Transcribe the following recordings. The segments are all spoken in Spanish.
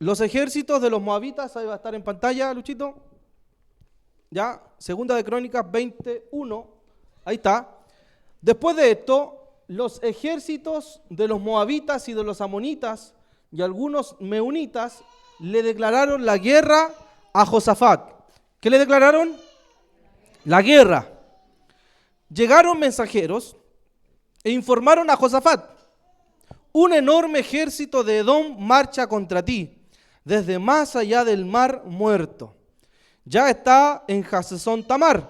los ejércitos de los moabitas, ahí va a estar en pantalla, Luchito. Ya, Segunda de Crónicas 21, ahí está. Después de esto, los ejércitos de los moabitas y de los amonitas y algunos meunitas le declararon la guerra a Josafat. ¿Qué le declararon? La guerra. Llegaron mensajeros e informaron a Josafat: un enorme ejército de Edom marcha contra ti, desde más allá del mar muerto. Ya está en Hasezón Tamar.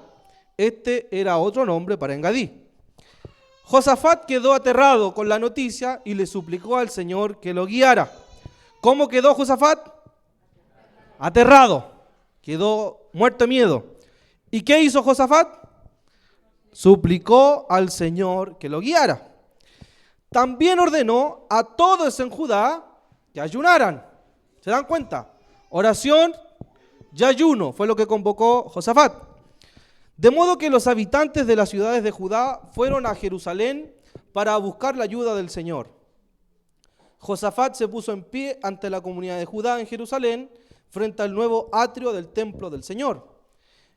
Este era otro nombre para Engadí. Josafat quedó aterrado con la noticia y le suplicó al Señor que lo guiara. ¿Cómo quedó Josafat? Aterrado. Quedó muerto de miedo. ¿Y qué hizo Josafat? Suplicó al Señor que lo guiara. También ordenó a todos en Judá que ayunaran. ¿Se dan cuenta? Oración y ayuno fue lo que convocó Josafat. De modo que los habitantes de las ciudades de Judá fueron a Jerusalén para buscar la ayuda del Señor. Josafat se puso en pie ante la comunidad de Judá en Jerusalén, frente al nuevo atrio del templo del Señor,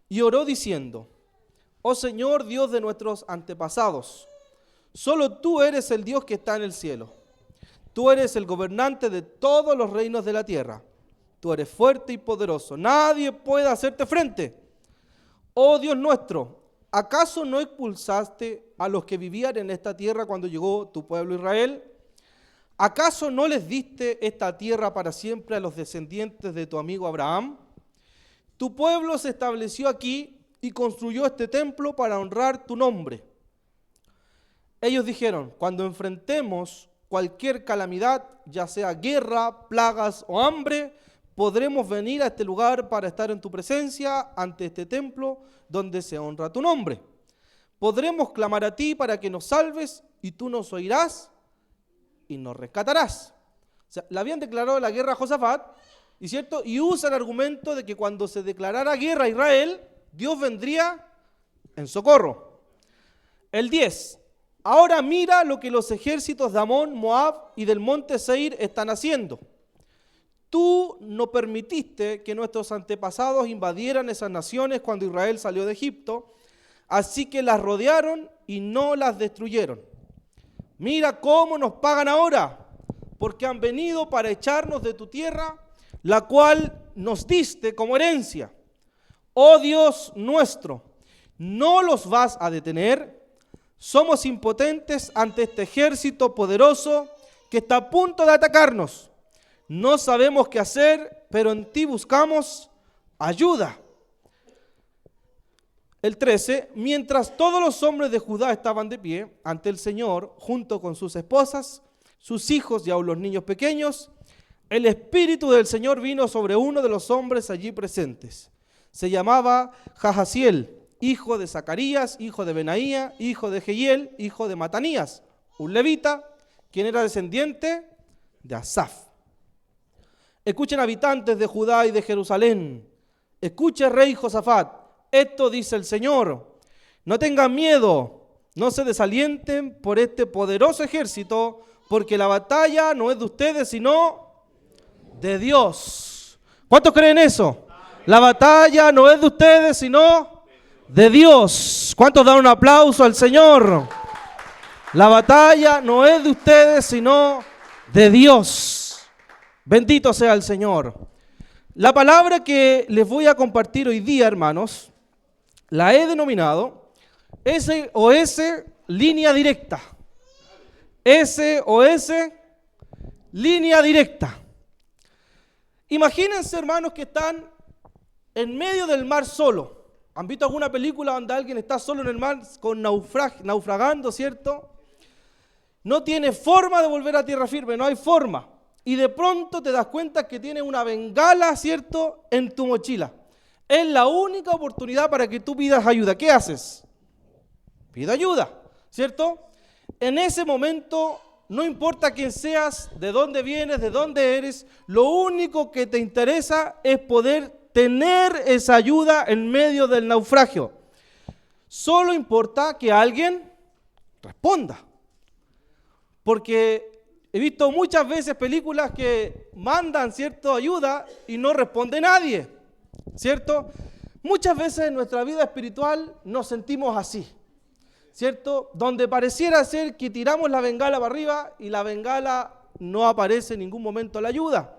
y oró diciendo: oh Señor, Dios de nuestros antepasados, solo tú eres el Dios que está en el cielo. Tú eres el gobernante de todos los reinos de la tierra. Tú eres fuerte y poderoso. Nadie puede hacerte frente. Oh Dios nuestro, ¿acaso no expulsaste a los que vivían en esta tierra cuando llegó tu pueblo Israel? ¿Acaso no les diste esta tierra para siempre a los descendientes de tu amigo Abraham? Tu pueblo se estableció aquí y construyó este templo para honrar tu nombre. Ellos dijeron: cuando enfrentemos cualquier calamidad, ya sea guerra, plagas o hambre, podremos venir a este lugar para estar en tu presencia ante este templo donde se honra tu nombre. Podremos clamar a ti para que nos salves y tú nos oirás y nos rescatarás. O sea, le habían declarado la guerra a Josafat, ¿y cierto? Y usa el argumento de que cuando se declarara guerra a Israel, Dios vendría en socorro. El 10. Ahora mira lo que los ejércitos de Amón, Moab y del monte Seir están haciendo. Tú no permitiste que nuestros antepasados invadieran esas naciones cuando Israel salió de Egipto, así que las rodearon y no las destruyeron. Mira cómo nos pagan ahora, porque han venido para echarnos de tu tierra, la cual nos diste como herencia. Oh Dios nuestro, ¿no los vas a detener? Somos impotentes ante este ejército poderoso que está a punto de atacarnos. No sabemos qué hacer, pero en ti buscamos ayuda. El 13, mientras todos los hombres de Judá estaban de pie ante el Señor, junto con sus esposas, sus hijos y aún los niños pequeños, el Espíritu del Señor vino sobre uno de los hombres allí presentes. Se llamaba Jahaziel, hijo de Zacarías, hijo de Benaía, hijo de Jehiel, hijo de Matanías, un levita, quien era descendiente de Asaf. Escuchen, habitantes de Judá y de Jerusalén. Escuche, rey Josafat. Esto dice el Señor: no tengan miedo, no se desalienten por este poderoso ejército, porque la batalla no es de ustedes, sino de Dios. ¿Cuántos creen eso? La batalla no es de ustedes, sino de Dios. ¿Cuántos dan un aplauso al Señor? La batalla no es de ustedes, sino de Dios. Bendito sea el Señor. La palabra que les voy a compartir hoy día, hermanos, la he denominado SOS línea directa. SOS línea directa. Imagínense, hermanos, que están en medio del mar solo. ¿Han visto alguna película donde alguien está solo en el mar naufragando, cierto? No tiene forma de volver a tierra firme, no hay forma. Y de pronto te das cuenta que tienes una bengala, ¿cierto?, en tu mochila. Es la única oportunidad para que tú pidas ayuda. ¿Qué haces? Pide ayuda, ¿cierto? En ese momento, no importa quién seas, de dónde vienes, de dónde eres, lo único que te interesa es poder tener esa ayuda en medio del naufragio. Solo importa que alguien responda. Porque He visto muchas veces películas que mandan, ¿cierto?, ayuda y no responde nadie, ¿cierto? Muchas veces en nuestra vida espiritual nos sentimos así, ¿cierto? Donde pareciera ser que tiramos la bengala para arriba y la bengala no aparece en ningún momento la ayuda.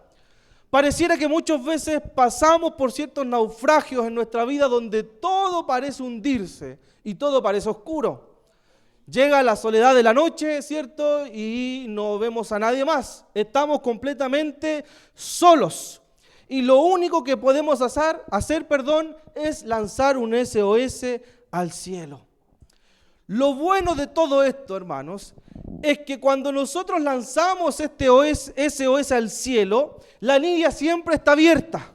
Pareciera que muchas veces pasamos por ciertos naufragios en nuestra vida donde todo parece hundirse y todo parece oscuro. Llega la soledad de la noche, ¿cierto? Y no vemos a nadie más. Estamos completamente solos. Y lo único que podemos hacer, es lanzar un SOS al cielo. Lo bueno de todo esto, hermanos, es que cuando nosotros lanzamos este SOS al cielo, la línea siempre está abierta.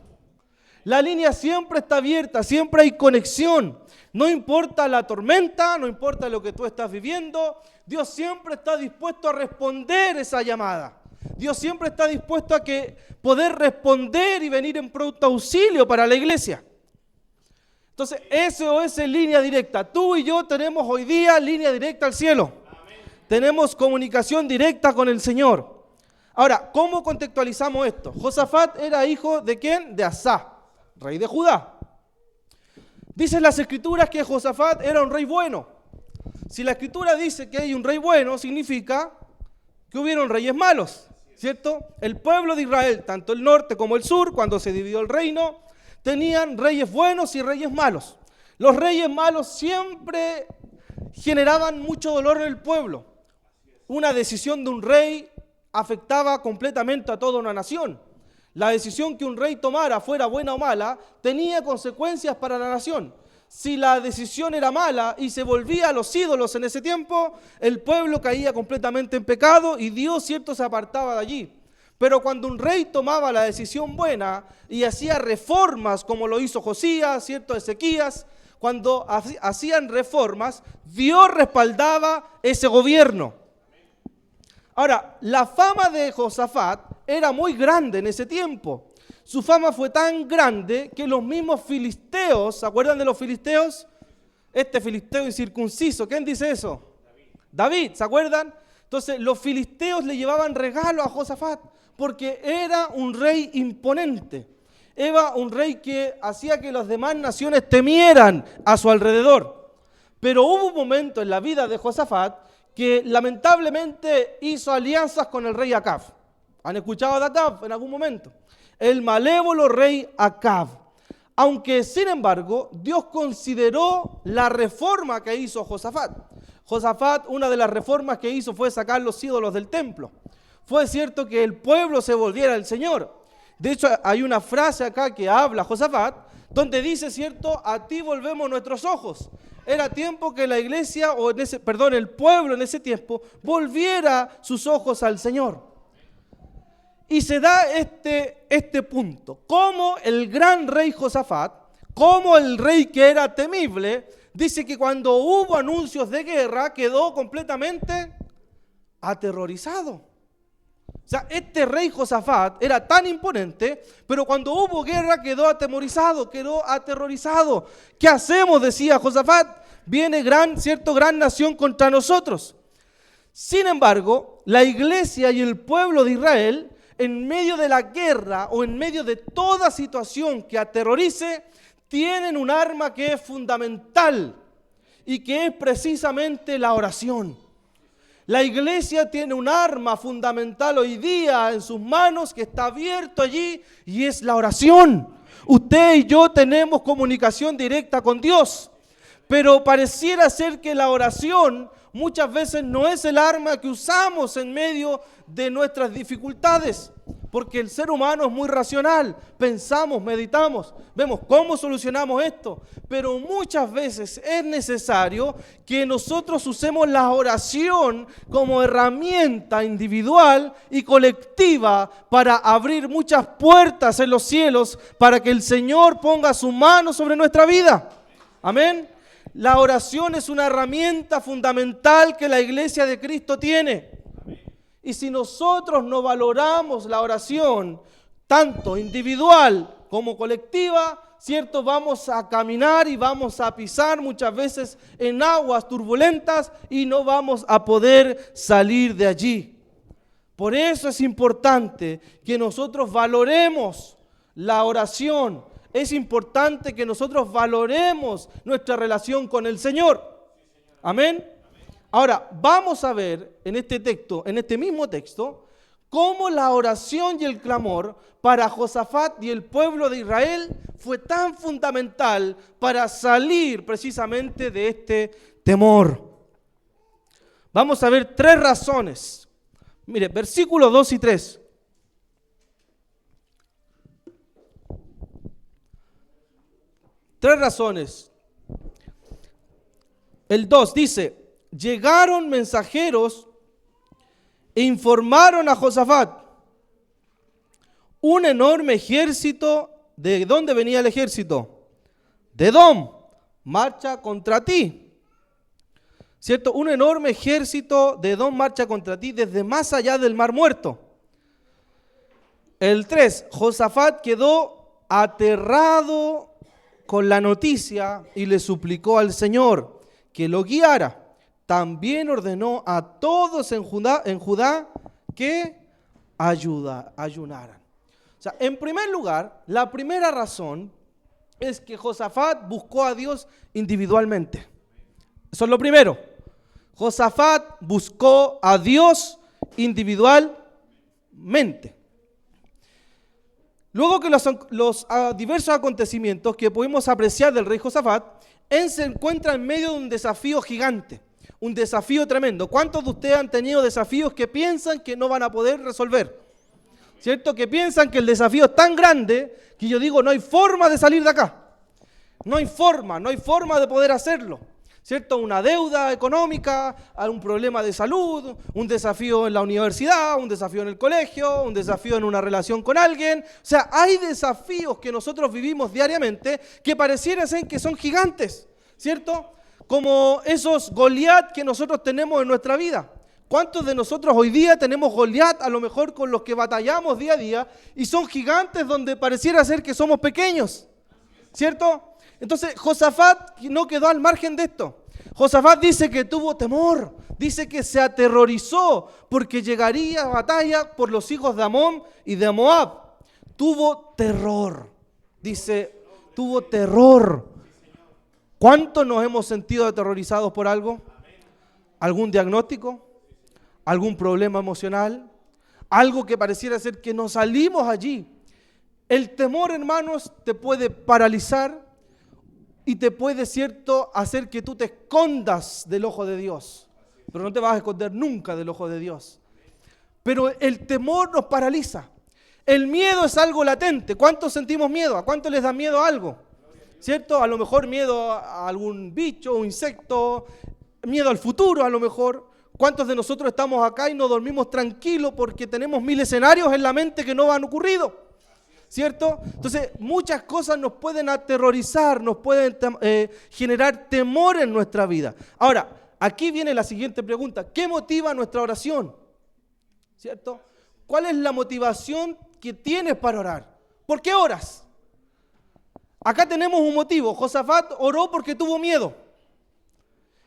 La línea siempre está abierta, siempre hay conexión. No importa la tormenta, no importa lo que tú estás viviendo, Dios siempre está dispuesto a responder esa llamada. Dios siempre está dispuesto a poder responder y venir en pronto auxilio para la iglesia. Entonces, eso es línea directa. Tú y yo tenemos hoy día línea directa al cielo. Amén. Tenemos comunicación directa con el Señor. Ahora, ¿cómo contextualizamos esto? Josafat era hijo ¿de quién? De Asá, rey de Judá. Dicen las escrituras que Josafat era un rey bueno. Si la escritura dice que hay un rey bueno, significa que hubieron reyes malos, ¿cierto? El pueblo de Israel, tanto el norte como el sur, cuando se dividió el reino, tenían reyes buenos y reyes malos. Los reyes malos siempre generaban mucho dolor en el pueblo. Una decisión de un rey afectaba completamente a toda una nación. La decisión que un rey tomara, fuera buena o mala, tenía consecuencias para la nación. Si la decisión era mala y se volvía a los ídolos en ese tiempo, el pueblo caía completamente en pecado y Dios, ¿cierto?, se apartaba de allí. Pero cuando un rey tomaba la decisión buena y hacía reformas como lo hizo Josías, ¿cierto?, Ezequías, cuando hacían reformas, Dios respaldaba ese gobierno. Ahora, la fama de Josafat era muy grande en ese tiempo. Su fama fue tan grande que los mismos filisteos, ¿se acuerdan de los filisteos? Este filisteo incircunciso, ¿quién dice eso? David, ¿se acuerdan? Entonces, los filisteos le llevaban regalo a Josafat porque era un rey imponente. Era un rey que hacía que las demás naciones temieran a su alrededor. Pero hubo un momento en la vida de Josafat que lamentablemente hizo alianzas con el rey Acab. ¿Han escuchado de Acab en algún momento? El malévolo rey Acab. Aunque, sin embargo, Dios consideró la reforma que hizo Josafat. Josafat, una de las reformas que hizo fue sacar los ídolos del templo. Fue cierto que el pueblo se volviera al Señor. De hecho, hay una frase acá que habla Josafat, donde dice, cierto, a ti volvemos nuestros ojos. Era tiempo que la iglesia, el pueblo en ese tiempo, volviera sus ojos al Señor. Y se da este punto. Como el gran rey Josafat, como el rey que era temible, dice que cuando hubo anuncios de guerra, quedó completamente aterrorizado. O sea, este rey Josafat era tan imponente, pero cuando hubo guerra quedó atemorizado, quedó aterrorizado. ¿Qué hacemos?, decía Josafat. Viene gran nación contra nosotros. Sin embargo, la iglesia y el pueblo de Israel, en medio de la guerra o en medio de toda situación que aterrorice, tienen un arma que es fundamental y que es precisamente la oración. La iglesia tiene un arma fundamental hoy día en sus manos que está abierto allí y es la oración. Usted y yo tenemos comunicación directa con Dios, pero pareciera ser que la oración muchas veces no es el arma que usamos en medio de nuestras dificultades, porque el ser humano es muy racional, pensamos, meditamos, vemos cómo solucionamos esto, pero muchas veces es necesario que nosotros usemos la oración como herramienta individual y colectiva para abrir muchas puertas en los cielos, para que el Señor ponga su mano sobre nuestra vida. Amén. La oración es una herramienta fundamental que la iglesia de Cristo tiene. Y si nosotros no valoramos la oración, tanto individual como colectiva, ¿cierto?, vamos a caminar y vamos a pisar muchas veces en aguas turbulentas y no vamos a poder salir de allí. Por eso es importante que nosotros valoremos la oración. Es importante que nosotros valoremos nuestra relación con el Señor. Amén. Ahora, vamos a ver en este texto, en este mismo texto, cómo la oración y el clamor para Josafat y el pueblo de Israel fue tan fundamental para salir precisamente de este temor. Vamos a ver 3 razones. Mire, versículos 2 y 3. Tres razones. El 2 dice, llegaron mensajeros e informaron a Josafat. Un enorme ejército, ¿de dónde venía el ejército? De Edom, marcha contra ti. ¿Cierto? Un enorme ejército de Edom marcha contra ti desde más allá del Mar Muerto. El 3, Josafat quedó aterrado con la noticia y le suplicó al Señor que lo guiara. También ordenó a todos en Judá que ayunaran. O sea, en primer lugar, la primera razón es que Josafat buscó a Dios individualmente. Eso es lo primero. Josafat buscó a Dios individualmente. Luego que los diversos acontecimientos que pudimos apreciar del rey Josafat, él se encuentra en medio de un desafío gigante, un desafío tremendo. ¿Cuántos de ustedes han tenido desafíos que piensan que no van a poder resolver? ¿Cierto? Que piensan que el desafío es tan grande que yo digo, no hay forma de salir de acá. No hay forma de poder hacerlo. ¿Cierto? Una deuda económica, un problema de salud, un desafío en la universidad, un desafío en el colegio, un desafío en una relación con alguien. O sea, hay desafíos que nosotros vivimos diariamente que pareciera ser que son gigantes, ¿cierto? Como esos Goliat que nosotros tenemos en nuestra vida. ¿Cuántos de nosotros hoy día tenemos Goliat a lo mejor con los que batallamos día a día y son gigantes donde pareciera ser que somos pequeños? ¿Cierto? Entonces, Josafat no quedó al margen de esto. Josafat dice que tuvo temor, dice que se aterrorizó porque llegaría a batalla por los hijos de Amón y de Moab. Tuvo terror, dice, tuvo terror. ¿Cuántos nos hemos sentido aterrorizados por algo? ¿Algún diagnóstico? ¿Algún problema emocional? Algo que pareciera ser que nos salimos allí. El temor, hermanos, te puede paralizar y te puede, cierto, hacer que tú te escondas del ojo de Dios. Pero no te vas a esconder nunca del ojo de Dios. Pero el temor nos paraliza. El miedo es algo latente. ¿Cuántos sentimos miedo? ¿A cuántos les da miedo algo? ¿Cierto? A lo mejor miedo a algún bicho o insecto, miedo al futuro a lo mejor. ¿Cuántos de nosotros estamos acá y no dormimos tranquilos porque tenemos 1000 escenarios en la mente que no han ocurrido? ¿Cierto? Entonces, muchas cosas nos pueden aterrorizar, nos pueden generar temor en nuestra vida. Ahora, aquí viene la siguiente pregunta. ¿Qué motiva nuestra oración? ¿Cierto? ¿Cuál es la motivación que tienes para orar? ¿Por qué oras? Acá tenemos un motivo. Josafat oró porque tuvo miedo.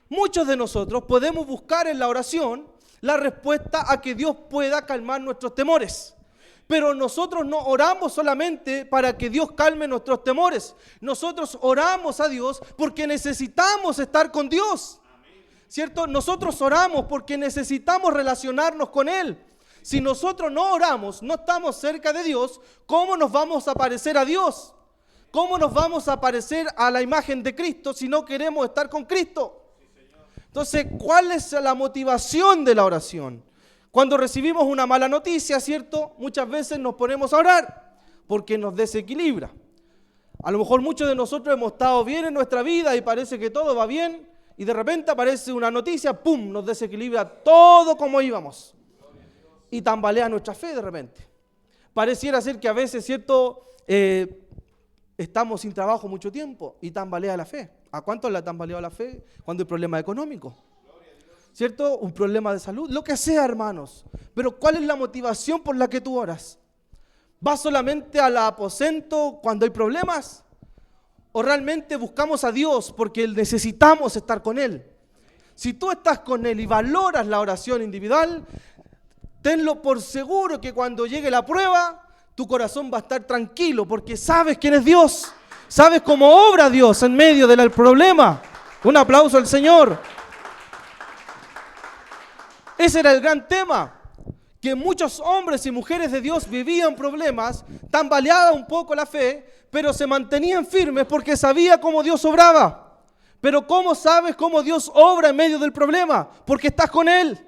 Muchos de nosotros podemos buscar en la oración la respuesta a que Dios pueda calmar nuestros temores. Pero nosotros no oramos solamente para que Dios calme nuestros temores. Nosotros oramos a Dios porque necesitamos estar con Dios. ¿Cierto? Nosotros oramos porque necesitamos relacionarnos con Él. Si nosotros no oramos, no estamos cerca de Dios, ¿cómo nos vamos a parecer a Dios? ¿Cómo nos vamos a parecer a la imagen de Cristo si no queremos estar con Cristo? Entonces, ¿cuál es la motivación de la oración? Cuando recibimos una mala noticia, ¿cierto? Muchas veces nos ponemos a orar porque nos desequilibra. A lo mejor muchos de nosotros hemos estado bien en nuestra vida y parece que todo va bien y de repente aparece una noticia, ¡pum!, nos desequilibra todo como íbamos y tambalea nuestra fe de repente. Pareciera ser que a veces, ¿cierto?, estamos sin trabajo mucho tiempo y tambalea la fe. ¿A cuántos le ha tambaleado la fe cuando hay problema económico? ¿Cierto? Un problema de salud, lo que sea, hermanos. Pero ¿cuál es la motivación por la que tú oras? ¿Vas solamente al aposento cuando hay problemas? ¿O realmente buscamos a Dios porque necesitamos estar con Él? Si tú estás con Él y valoras la oración individual, tenlo por seguro que cuando llegue la prueba, tu corazón va a estar tranquilo porque sabes quién es Dios. Sabes cómo obra Dios en medio del problema. Un aplauso al Señor. Ese era el gran tema, que muchos hombres y mujeres de Dios vivían problemas, tambaleaba un poco la fe, pero se mantenían firmes porque sabía cómo Dios obraba. Pero ¿cómo sabes cómo Dios obra en medio del problema? Porque estás con Él.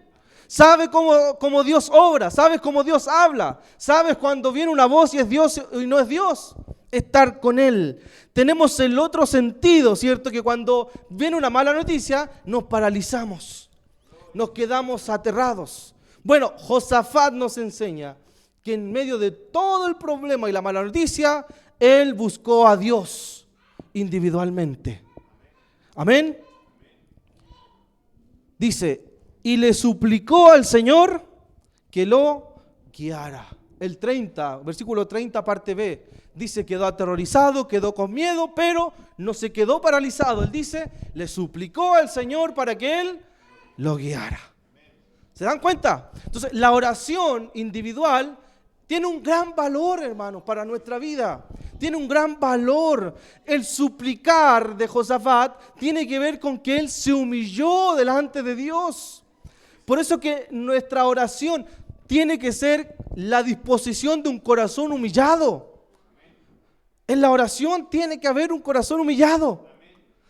Sabes cómo Dios obra, sabes cómo Dios habla, sabes cuando viene una voz y es Dios y no es Dios. Estar con Él. Tenemos el otro sentido, ¿cierto? Que cuando viene una mala noticia, nos paralizamos, nos quedamos aterrados. Bueno, Josafat nos enseña que en medio de todo el problema y la mala noticia, él buscó a Dios individualmente. Amén. Dice, y le suplicó al Señor que lo guiara. El 30, versículo 30, parte B, dice, quedó aterrorizado, quedó con miedo, pero no se quedó paralizado. Él dice, le suplicó al Señor para que Él lo guiara. ¿Se dan cuenta? Entonces, la oración individual tiene un gran valor, hermanos, para nuestra vida. Tiene un gran valor. El suplicar de Josafat tiene que ver con que él se humilló delante de Dios. Por eso que nuestra oración tiene que ser la disposición de un corazón humillado. En la oración tiene que haber un corazón humillado,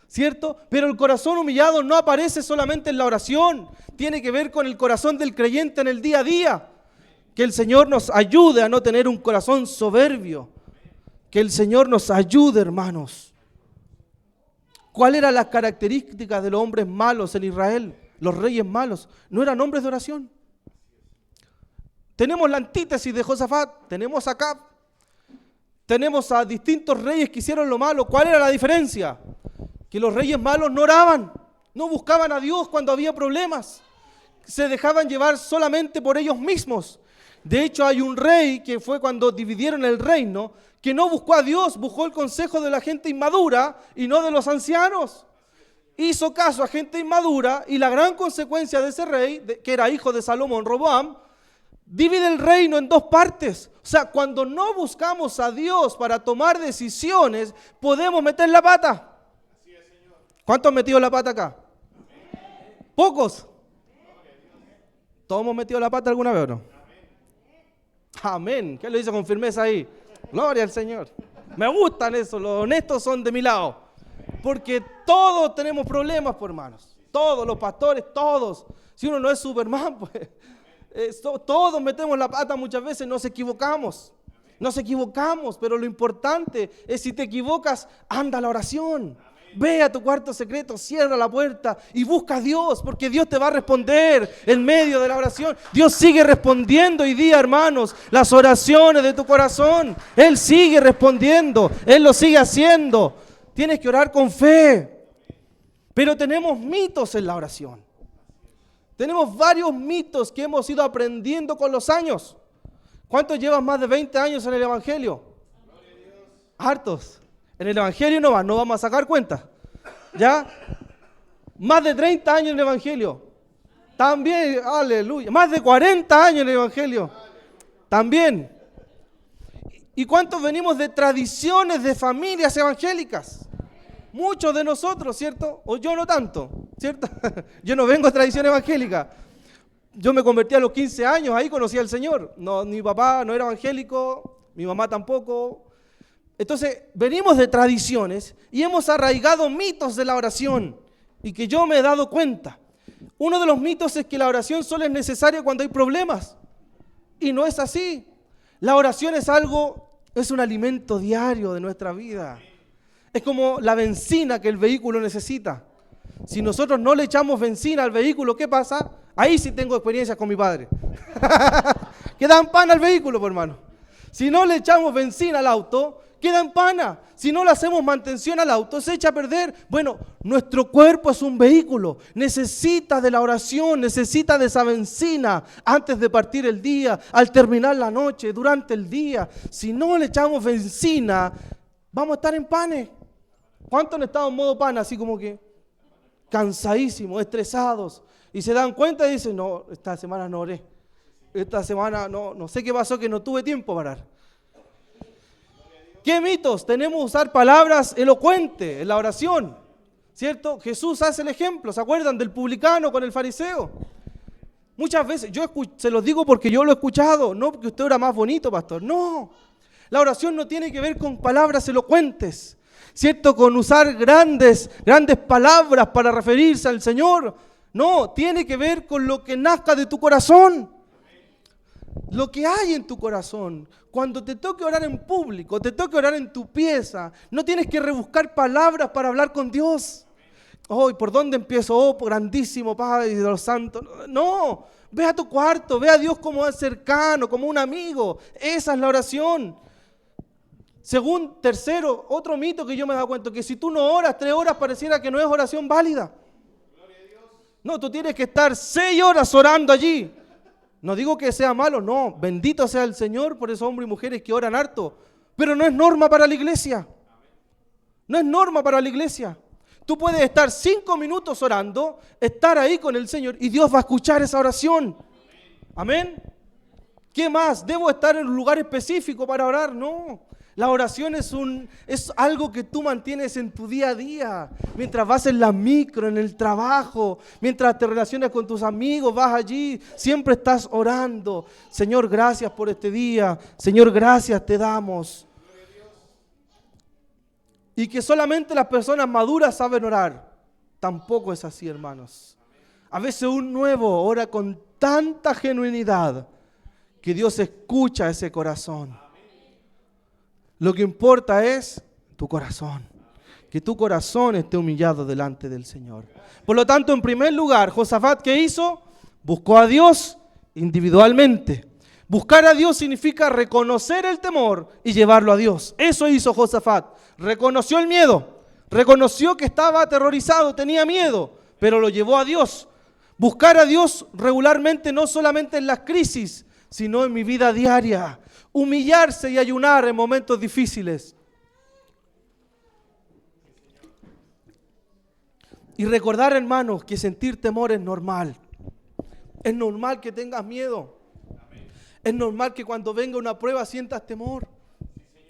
¿cierto? Pero el corazón humillado no aparece solamente en la oración. Tiene que ver con el corazón del creyente en el día a día. Que el Señor nos ayude a no tener un corazón soberbio. Que el Señor nos ayude, hermanos. ¿Cuál era la característica de los hombres malos en Israel? Los reyes malos. ¿No eran hombres de oración? Tenemos la antítesis de Josafat. Tenemos a Acab. Tenemos a distintos reyes que hicieron lo malo. ¿Cuál era la diferencia? Que los reyes malos no oraban. No buscaban a Dios cuando había problemas. Se dejaban llevar solamente por ellos mismos. De hecho, hay un rey que fue cuando dividieron el reino, que no buscó a Dios, buscó el consejo de la gente inmadura y no de los ancianos. Hizo caso a gente inmadura y la gran consecuencia de ese rey, que era hijo de Salomón, Roboam, divide el reino en dos partes. O sea, cuando no buscamos a Dios para tomar decisiones, podemos meter la pata. ¿Cuántos han metido la pata acá? ¿Pocos? ¿Todos hemos metido la pata alguna vez o no? Amén. ¿Qué lo dice con firmeza ahí? Gloria al Señor. Me gustan eso, los honestos son de mi lado. Porque todos tenemos problemas, pues, hermanos. Todos, los pastores, todos. Si uno no es Superman, pues todos metemos la pata muchas veces, nos equivocamos. Nos equivocamos, pero lo importante es si te equivocas, anda a la oración. Ve a tu cuarto secreto, cierra la puerta y busca a Dios, porque Dios te va a responder en medio de la oración. Dios sigue respondiendo hoy día, hermanos, las oraciones de tu corazón. Él sigue respondiendo, Él lo sigue haciendo. Tienes que orar con fe. Pero tenemos mitos en la oración. Tenemos varios mitos que hemos ido aprendiendo con los años. ¿Cuántos llevas más de 20 años en el Evangelio? Hartos. En el Evangelio no vamos a sacar cuenta. ¿Ya? Más de 30 años en el Evangelio. También, aleluya. Más de 40 años en el Evangelio. También. ¿Y cuántos venimos de tradiciones de familias evangélicas? Muchos de nosotros, ¿cierto? O yo no tanto, ¿cierto? Yo no vengo de tradición evangélica. Yo me convertí a los 15 años, ahí conocí al Señor. No, mi papá no era evangélico, mi mamá tampoco. Entonces, venimos de tradiciones y hemos arraigado mitos de la oración y que yo me he dado cuenta. Uno de los mitos es que la oración solo es necesaria cuando hay problemas. Y no es así. La oración es un alimento diario de nuestra vida. Es como la benzina que el vehículo necesita. Si nosotros no le echamos benzina al vehículo, ¿qué pasa? Ahí sí tengo experiencias con mi padre. Queda en pana el vehículo, por hermano. Si no le echamos benzina al auto, queda en pana. Si no le hacemos mantención al auto, se echa a perder. Bueno, nuestro cuerpo es un vehículo. Necesita de la oración, necesita de esa benzina antes de partir el día, al terminar la noche, durante el día. Si no le echamos benzina, vamos a estar en panes. ¿Cuántos han estado en modo pana? Así como que cansadísimos, estresados. Y se dan cuenta y dicen, no, esta semana no oré. esta semana no sé qué pasó, que no tuve tiempo para orar. ¿Qué mitos? Tenemos que usar palabras elocuentes en la oración, ¿cierto? Jesús hace el ejemplo, ¿se acuerdan del publicano con el fariseo? Muchas veces, se los digo porque yo lo he escuchado, no porque usted ora más bonito, pastor, no. La oración no tiene que ver con palabras elocuentes, ¿cierto? Con usar grandes palabras para referirse al Señor. No, tiene que ver con lo que nazca de tu corazón. Lo que hay en tu corazón. Cuando te toque orar en público, te toque orar en tu pieza, no tienes que rebuscar palabras para hablar con Dios. Oh, ¿y por dónde empiezo? Oh, grandísimo Padre de los santos. No, ve a tu cuarto, ve a Dios como es cercano, como un amigo. Esa es la oración. Tercero, otro mito que yo me he dado cuenta, que si tú no oras 3 horas pareciera que no es oración válida. No, tú tienes que estar 6 horas orando allí. No digo que sea malo, no. Bendito sea el Señor por esos hombres y mujeres que oran harto. Pero no es norma para la iglesia. No es norma para la iglesia. Tú puedes estar 5 minutos orando, estar ahí con el Señor y Dios va a escuchar esa oración. Amén. ¿Qué más? ¿Debo estar en un lugar específico para orar? No. La oración es algo que tú mantienes en tu día a día. Mientras vas en la micro, en el trabajo, mientras te relacionas con tus amigos, vas allí, siempre estás orando. Señor, gracias por este día. Señor, gracias te damos. Y que solamente las personas maduras saben orar. Tampoco es así, hermanos. A veces un nuevo ora con tanta genuinidad que Dios escucha ese corazón. Lo que importa es tu corazón. Que tu corazón esté humillado delante del Señor. Por lo tanto, en primer lugar, Josafat, ¿qué hizo? Buscó a Dios individualmente. Buscar a Dios significa reconocer el temor y llevarlo a Dios. Eso hizo Josafat. Reconoció el miedo. Reconoció que estaba aterrorizado, tenía miedo, pero lo llevó a Dios. Buscar a Dios regularmente, no solamente en las crisis, sino en mi vida diaria. Humillarse y ayunar en momentos difíciles. Y recordar, hermanos, que sentir temor es normal. Es normal que tengas miedo. Es normal que cuando venga una prueba sientas temor.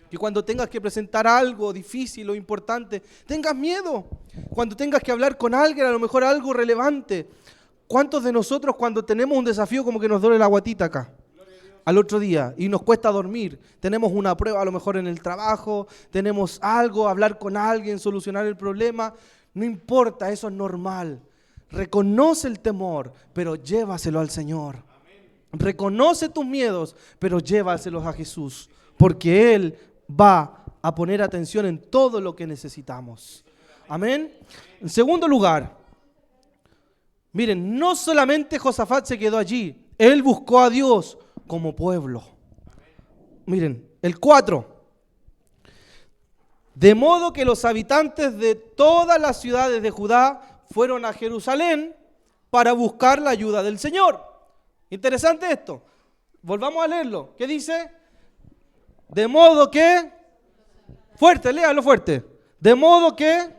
Que cuando tengas que presentar algo difícil o importante, tengas miedo. Cuando tengas que hablar con alguien, a lo mejor algo relevante. ¿Cuántos de nosotros cuando tenemos un desafío como que nos duele la guatita acá? Al otro día y nos cuesta dormir, tenemos una prueba a lo mejor en el trabajo, tenemos algo, hablar con alguien, solucionar el problema, no importa, eso es normal. Reconoce el temor, pero llévaselo al Señor. Reconoce tus miedos, pero llévaselos a Jesús, porque Él va a poner atención en todo lo que necesitamos. Amén. En segundo lugar, miren, no solamente Josafat se quedó allí, él buscó a Dios como pueblo. Miren, el 4. De modo que los habitantes de todas las ciudades de Judá fueron a Jerusalén para buscar la ayuda del Señor. Interesante esto. Volvamos a leerlo. ¿Qué dice? De modo que... Fuerte, léalo fuerte. De modo que...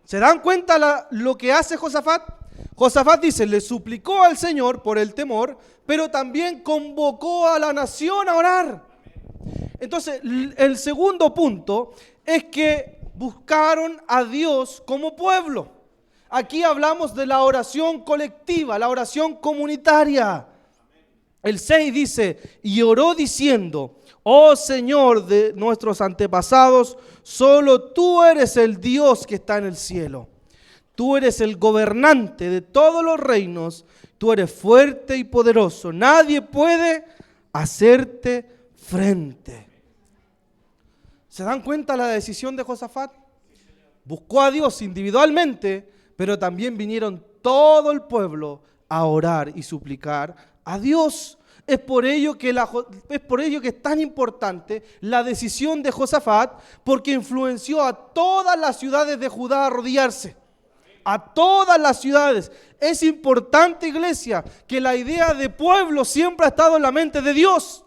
¿Se dan cuenta lo que hace Josafat? Josafat dice, le suplicó al Señor por el temor, pero también convocó a la nación a orar. Entonces, el segundo punto es que buscaron a Dios como pueblo. Aquí hablamos de la oración colectiva, la oración comunitaria. El 6 dice, y oró diciendo, oh Señor de nuestros antepasados, solo tú eres el Dios que está en el cielo. Tú eres el gobernante de todos los reinos, tú eres fuerte y poderoso. Nadie puede hacerte frente. ¿Se dan cuenta la decisión de Josafat? Buscó a Dios individualmente, pero también vinieron todo el pueblo a orar y suplicar a Dios. Es por ello que es tan importante la decisión de Josafat, porque influenció a todas las ciudades de Judá a arrodillarse. A todas las ciudades. Es importante, iglesia, que la idea de pueblo siempre ha estado en la mente de Dios.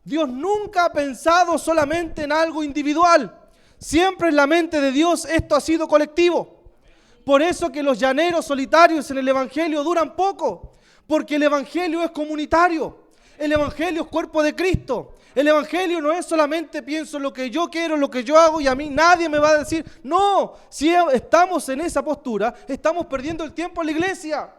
Dios nunca ha pensado solamente en algo individual, Siempre en la mente de Dios esto ha sido colectivo. Por eso que los llaneros solitarios en el Evangelio duran poco, porque el Evangelio es comunitario. El Evangelio es cuerpo de Cristo. El Evangelio no es solamente pienso lo que yo quiero, lo que yo hago y a mí nadie me va a decir. No, si estamos en esa postura, estamos perdiendo el tiempo en la iglesia.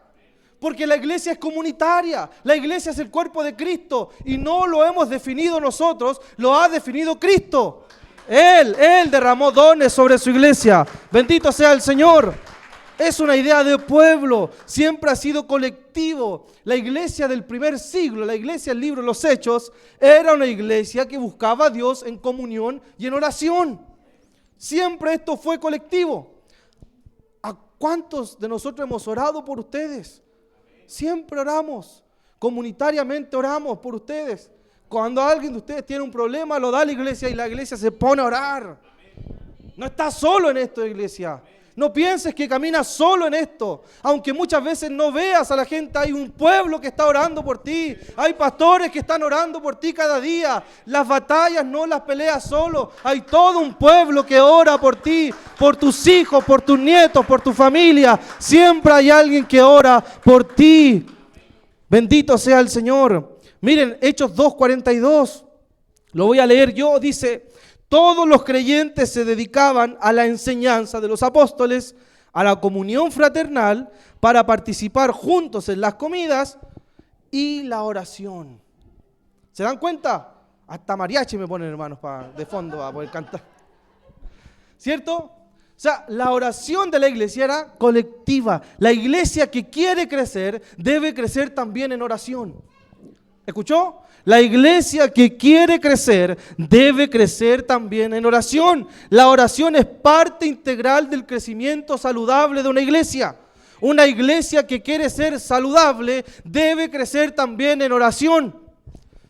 Porque la iglesia es comunitaria, la iglesia es el cuerpo de Cristo y no lo hemos definido nosotros, lo ha definido Cristo. Él derramó dones sobre su iglesia. Bendito sea el Señor. Es una idea de pueblo, siempre ha sido colectivo. La iglesia del primer siglo, la iglesia del libro de los Hechos, era una iglesia que buscaba a Dios en comunión y en oración. Siempre esto fue colectivo. ¿A cuántos de nosotros hemos orado por ustedes? Siempre oramos, comunitariamente oramos por ustedes. Cuando alguien de ustedes tiene un problema, lo da a la iglesia y la iglesia se pone a orar. No estás solo en esto, iglesia. No pienses que caminas solo en esto. Aunque muchas veces no veas a la gente, hay un pueblo que está orando por ti. Hay pastores que están orando por ti cada día. Las batallas no las peleas solo. Hay todo un pueblo que ora por ti, por tus hijos, por tus nietos, por tu familia. Siempre hay alguien que ora por ti. Bendito sea el Señor. Miren, Hechos 2:42. Lo voy a leer yo. Dice: todos los creyentes se dedicaban a la enseñanza de los apóstoles, a la comunión fraternal, para participar juntos en las comidas y la oración. ¿Se dan cuenta? Hasta mariachi me ponen, hermanos, de fondo para poder cantar. ¿Cierto? O sea, la oración de la iglesia era colectiva. La iglesia que quiere crecer debe crecer también en oración. ¿Escuchó? La iglesia que quiere crecer debe crecer también en oración. La oración es parte integral del crecimiento saludable de una iglesia. Una iglesia que quiere ser saludable debe crecer también en oración.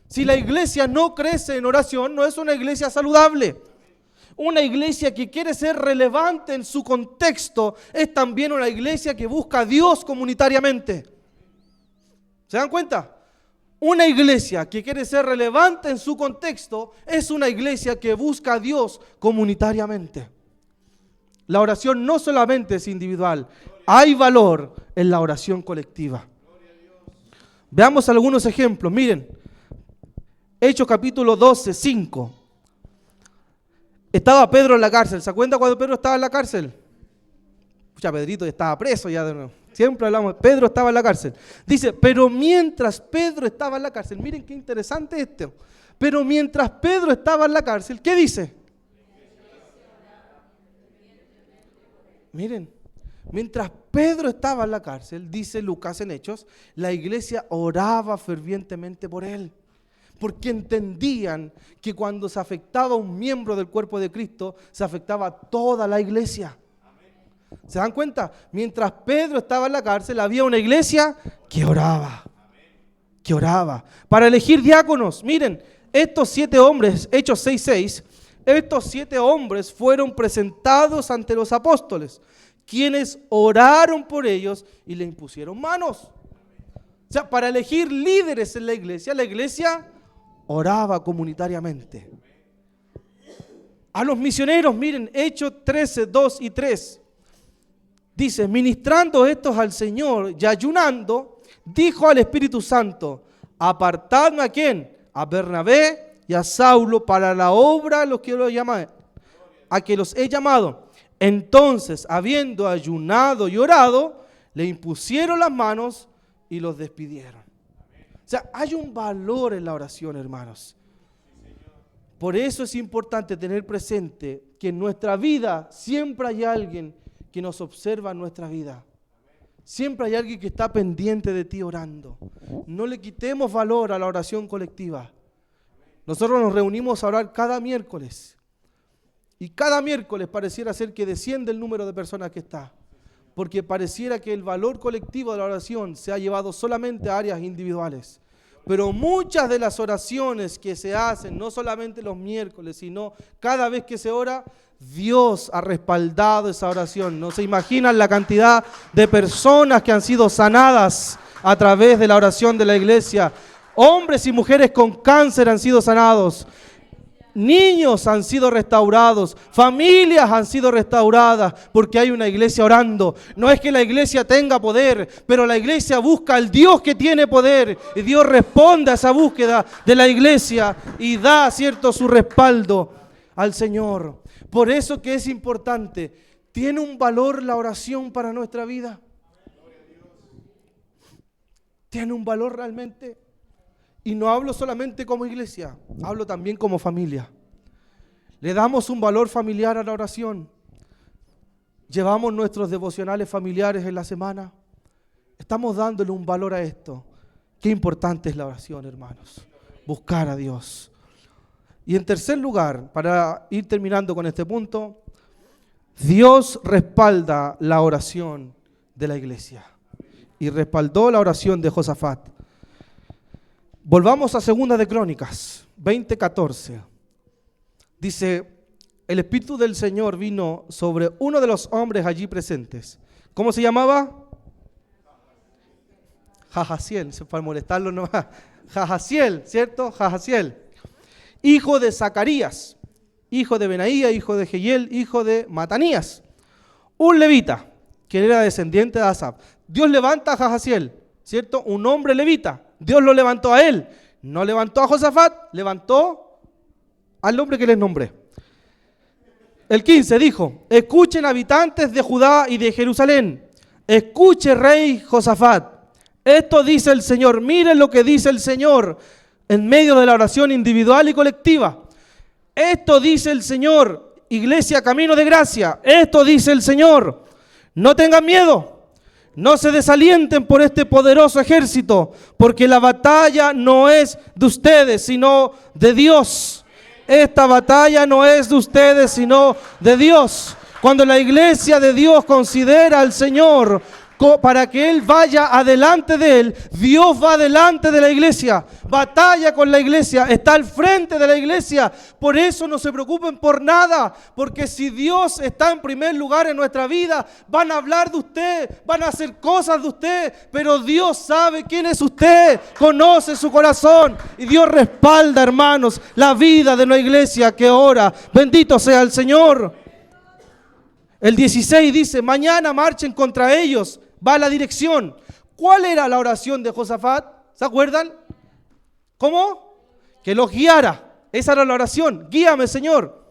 Si la iglesia no crece en oración, no es una iglesia saludable. Una iglesia que quiere ser relevante en su contexto es también una iglesia que busca a Dios comunitariamente. ¿Se dan cuenta? Una iglesia que quiere ser relevante en su contexto es una iglesia que busca a Dios comunitariamente. La oración no solamente es individual, hay valor en la oración colectiva. Veamos algunos ejemplos. Miren, Hechos capítulo 12, 5. Estaba Pedro en la cárcel. ¿Se acuerdan cuando Pedro estaba en la cárcel? Pucha, Pedrito estaba preso ya de nuevo. Siempre hablamos, Pedro estaba en la cárcel. Dice, pero mientras Pedro estaba en la cárcel, miren qué interesante esto. Pero mientras Pedro estaba en la cárcel, ¿qué dice? Miren, mientras Pedro estaba en la cárcel, dice Lucas en Hechos, la iglesia oraba fervientemente por él. Porque entendían que cuando se afectaba a un miembro del cuerpo de Cristo, se afectaba a toda la iglesia. ¿Se dan cuenta? Mientras Pedro estaba en la cárcel, había una iglesia que oraba. Que oraba. Para elegir diáconos, miren, estos 7 hombres, Hechos 6:6, estos 7 hombres fueron presentados ante los apóstoles, quienes oraron por ellos y le impusieron manos. O sea, para elegir líderes en la iglesia oraba comunitariamente. A los misioneros, miren, Hechos 13, 2 y 3. Dice, ministrando estos al Señor y ayunando, dijo al Espíritu Santo, apartadme ¿a quién? A Bernabé y a Saulo para la obra a que los he llamado. Entonces, habiendo ayunado y orado, le impusieron las manos y los despidieron. O sea, hay un valor en la oración, hermanos. Por eso es importante tener presente que en nuestra vida siempre hay alguien que nos observa en nuestra vida. Siempre hay alguien que está pendiente de ti orando. No le quitemos valor a la oración colectiva. Nosotros nos reunimos a orar cada miércoles. Y cada miércoles pareciera ser que desciende el número de personas que está. Porque pareciera que el valor colectivo de la oración se ha llevado solamente a áreas individuales. Pero muchas de las oraciones que se hacen, no solamente los miércoles, sino cada vez que se ora, Dios ha respaldado esa oración. No se imaginan la cantidad de personas que han sido sanadas a través de la oración de la iglesia. Hombres y mujeres con cáncer han sido sanados. Niños han sido restaurados, familias han sido restauradas porque hay una iglesia orando. No es que la iglesia tenga poder, pero la iglesia busca al Dios que tiene poder y Dios responde a esa búsqueda de la iglesia y da, cierto, su respaldo al Señor. Por eso que es importante, ¿tiene un valor la oración para nuestra vida? ¿Tiene un valor realmente? Y no hablo solamente como iglesia, hablo también como familia. Le damos un valor familiar a la oración. Llevamos nuestros devocionales familiares en la semana. Estamos dándole un valor a esto. Qué importante es la oración, hermanos. Buscar a Dios. Y en tercer lugar, para ir terminando con este punto, Dios respalda la oración de la iglesia. Y respaldó la oración de Josafat. Volvamos a Segunda de Crónicas, 20:14. Dice, el Espíritu del Señor vino sobre uno de los hombres allí presentes. ¿Cómo se llamaba? Jahaziel, para molestarlo nomás. Jahaziel, ¿cierto? Jahaziel. Hijo de Zacarías, hijo de Benaía, hijo de Jehiel, hijo de Matanías. Un levita, que era descendiente de Asaf. Dios levanta a Jahaziel, ¿cierto? Un hombre levita. Dios lo levantó a él, no levantó a Josafat, levantó al hombre que les nombré. El 15 dijo, escuchen habitantes de Judá y de Jerusalén, escuche rey Josafat, esto dice el Señor, miren lo que dice el Señor en medio de la oración individual y colectiva. Esto dice el Señor, iglesia Camino de Gracia, esto dice el Señor, no tengan miedo. No se desalienten por este poderoso ejército, porque la batalla no es de ustedes, sino de Dios. Esta batalla no es de ustedes, sino de Dios. Cuando la iglesia de Dios considera al Señor para que Él vaya adelante de Él, Dios va adelante de la iglesia, batalla con la iglesia, está al frente de la iglesia. Por eso no se preocupen por nada, porque si Dios está en primer lugar en nuestra vida, van a hablar de usted, van a hacer cosas de usted, pero Dios sabe quién es usted, conoce su corazón y Dios respalda, hermanos, la vida de una iglesia que ora. Bendito sea el Señor. El 16 dice, mañana marchen contra ellos. Va a la dirección. ¿Cuál era la oración de Josafat? ¿Se acuerdan? ¿Cómo? Que los guiara. Esa era la oración. Guíame, Señor.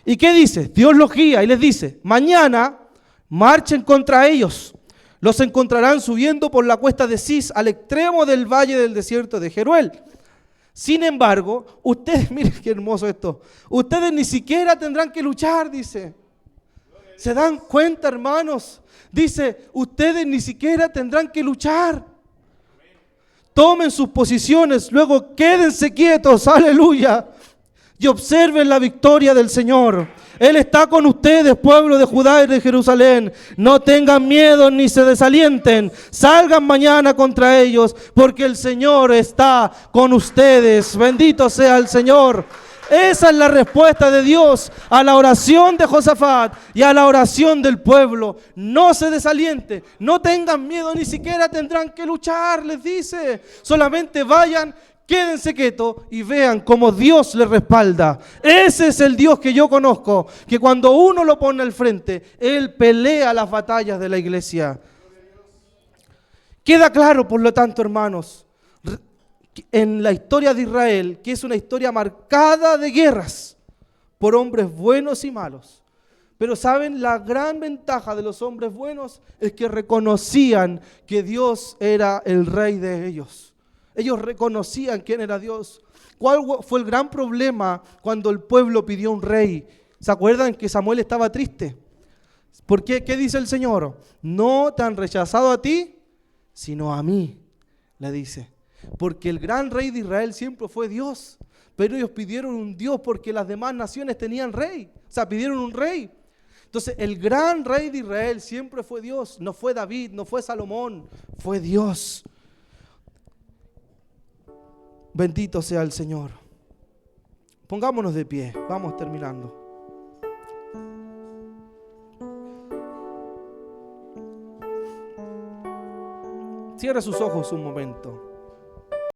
¿Y qué dice? Dios los guía y les dice, mañana marchen contra ellos. Los encontrarán subiendo por la cuesta de Cis al extremo del valle del desierto de Jeruel. Sin embargo, ustedes, miren qué hermoso esto, ustedes ni siquiera tendrán que luchar, dice. ¿Se dan cuenta, hermanos? Dice, ustedes ni siquiera tendrán que luchar. Tomen sus posiciones, luego quédense quietos, aleluya, y observen la victoria del Señor. Él está con ustedes, pueblo de Judá y de Jerusalén. No tengan miedo ni se desalienten. Salgan mañana contra ellos, porque el Señor está con ustedes. Bendito sea el Señor. Esa es la respuesta de Dios a la oración de Josafat y a la oración del pueblo. No se desaliente, no tengan miedo, ni siquiera tendrán que luchar, les dice. Solamente vayan, quédense quietos y vean cómo Dios les respalda. Ese es el Dios que yo conozco, que cuando uno lo pone al frente, Él pelea las batallas de la iglesia. Queda claro, por lo tanto, hermanos, en la historia de Israel, que es una historia marcada de guerras por hombres buenos y malos. Pero ¿saben? La gran ventaja de los hombres buenos es que reconocían que Dios era el rey de ellos. Ellos reconocían quién era Dios. ¿Cuál fue el gran problema cuando el pueblo pidió un rey? ¿Se acuerdan que Samuel estaba triste? ¿Por qué? ¿Qué dice el Señor? No te han rechazado a ti, sino a mí, le dice. Porque el gran rey de Israel siempre fue Dios, pero ellos pidieron un Dios porque las demás naciones tenían rey, o sea, pidieron un rey. Entonces el gran rey de Israel siempre fue Dios, no fue David, no fue Salomón, fue Dios. Bendito sea el Señor. Pongámonos de pie, vamos terminando. Cierra sus ojos un momento.